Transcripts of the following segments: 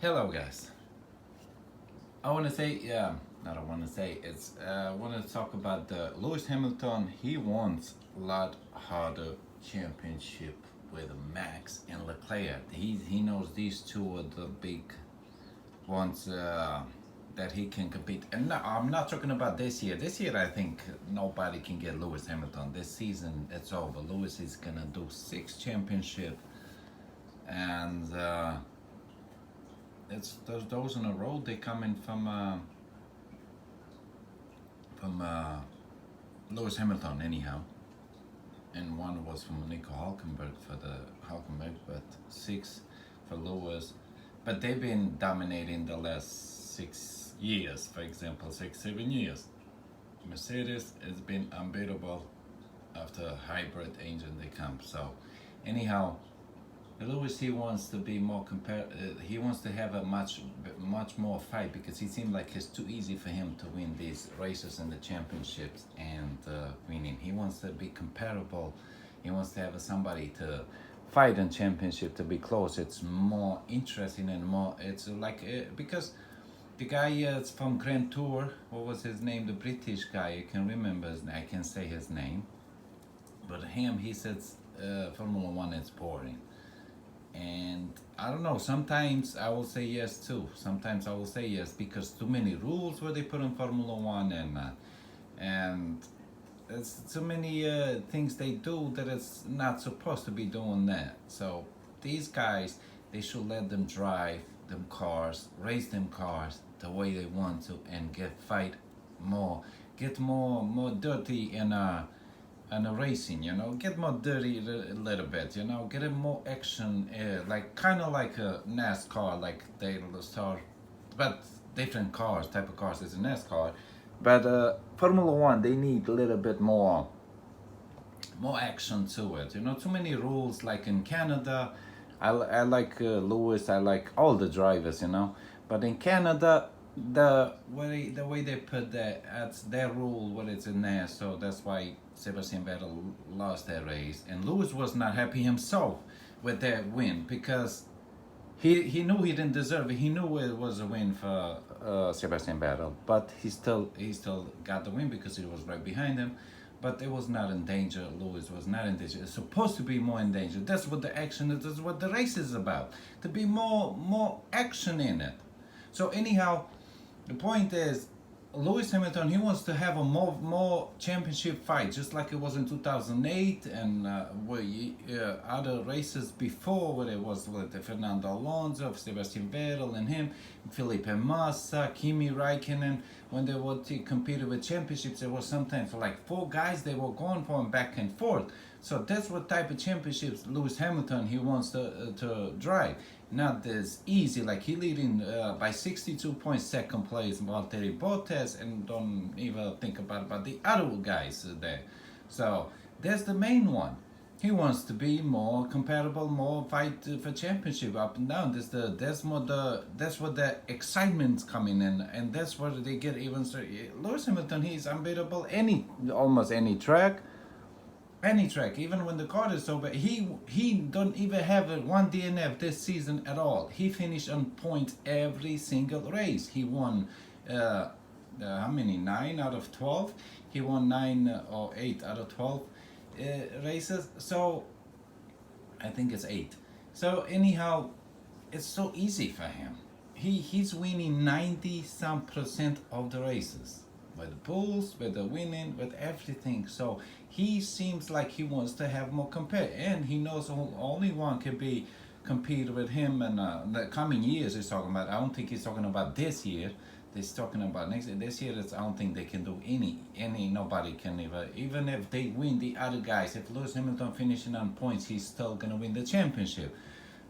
Hello, guys. I want to say, not I want to say, it's, I want to talk about the Lewis Hamilton. He wants a lot harder championship with Max and Leclerc. He knows these two are the big ones that he can compete. And no, I'm not talking about this year. This year, I think nobody can get Lewis Hamilton. This season, it's over. Lewis is gonna do 6 championship, and it's those in a row. They coming from Lewis Hamilton anyhow, and one was from Nico Hulkenberg for the Hulkenberg, but 6 for Lewis. But they've been dominating the last 6 years, for example, 6, 7 years. Mercedes has been unbeatable after hybrid engine they come. So, anyhow, Lewis, he wants to be more he wants to have a much more fight because he seemed like it's too easy for him to win these races and the championships and winning. He wants to be comparable. He wants to have somebody to fight in championship to be close. It's more interesting and more. It's like because the guy is from Grand Tour. What was his name? The British guy. I can remember his name. I can say his name. But him, he says Formula One is boring. And I don't know, sometimes I will say yes too. Sometimes I will say yes because too many rules where they put in Formula One, and it's too many things they do that it's not supposed to be doing that. So these guys, they should let them drive them cars, race them cars the way they want to, and get more dirty and a racing, get more dirty a little bit, get a more action, like kind of like a NASCAR, like they start, but different cars, type of cars is a NASCAR, but Formula One, they need a little bit more action to it. Too many rules. Like in Canada, I like Lewis. I like all the drivers. But in Canada, the way they put that, that's their rule. What it's in there. So that's why Sebastian Vettel lost that race, and Lewis was not happy himself with that win because he knew he didn't deserve it. He knew it was a win for Sebastian Vettel, but he still got the win because he was right behind him. But it was not in danger. Lewis was not in danger. It's supposed to be more in danger. That's what the action is. That's what the race is about. To be more action in it. So anyhow, the point is, Lewis Hamilton, he wants to have a more championship fight, just like it was in 2008 and other races before, where it was with Fernando Alonso, Sebastian Vettel, and him, Felipe Massa, Kimi Raikkonen. When they were competing with championships, there was sometimes for like 4 guys they were going for him back and forth. So that's what type of championships Lewis Hamilton he wants to drive. Not this easy, like he leading by 62 points, second place, Valtteri Bottas, and don't even think about the other guys there. So that's the main one. He wants to be more compatible, more fight for championship up and down. That's what the excitement's coming in, and that's where they get even. Lewis Hamilton, he's unbeatable almost any track, even when the car is so bad. He don't even have one DNF this season at all. He finished on point every single race. He won how many? 9 out of 12. He won 9 or 8 out of 12 races. So I think it's 8. So anyhow, it's so easy for him. He's winning 90% of the races with the pulls, with the winning, with everything. So he seems like he wants to have more compare, and he knows only one can be compete with him. And the coming years he's talking about. I don't think he's talking about this year. He's talking about next year. This year, I don't think they can do nobody can even if they win the other guys. If Lewis Hamilton finishing on points, he's still gonna win the championship.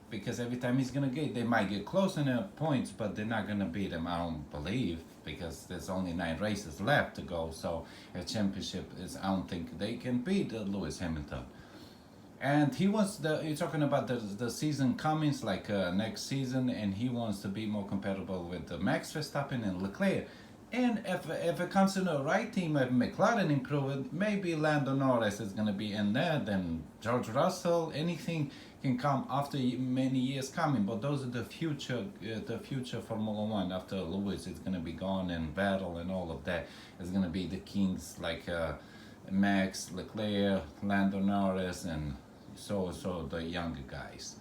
Because every time they might get close in their points, but they're not gonna beat him. I don't believe, because there's only 9 races left to go. So a championship is, I don't think they can beat Lewis Hamilton. And you're talking about the season coming, like next season, and he wants to be more compatible with Max Verstappen and Leclerc. And if it comes to the right team, if McLaren improve it, maybe Lando Norris is going to be in there, then George Russell, anything can come after many years coming. But those are the future Formula One. After Lewis is gonna be gone, and Vettel and all of that is gonna be the kings like Max, Leclerc, Lando Norris, and so the younger guys.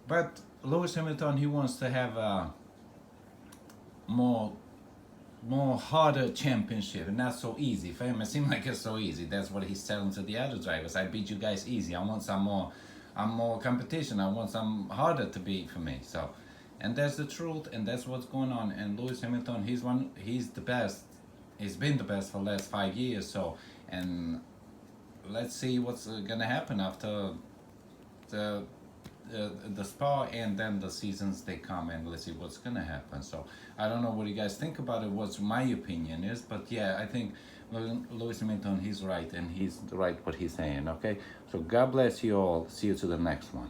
But Lewis Hamilton, he wants to have a more harder championship, and not so easy for him. It seems like it's so easy. That's what he's telling to the other drivers. I beat you guys easy. I want some more competition. I want some harder to beat for me. So, and that's the truth, and that's what's going on. And Lewis Hamilton, he's the best. He's been the best for the last 5 years. So, and let's see what's gonna happen after the Spa, and then the seasons they come, and let's see what's gonna happen. So I don't know what you guys think about it, what my opinion is, but yeah, I think Lewis Hamilton, he's right, and he's right what he's saying. Okay, so God bless you all. See you to the next one.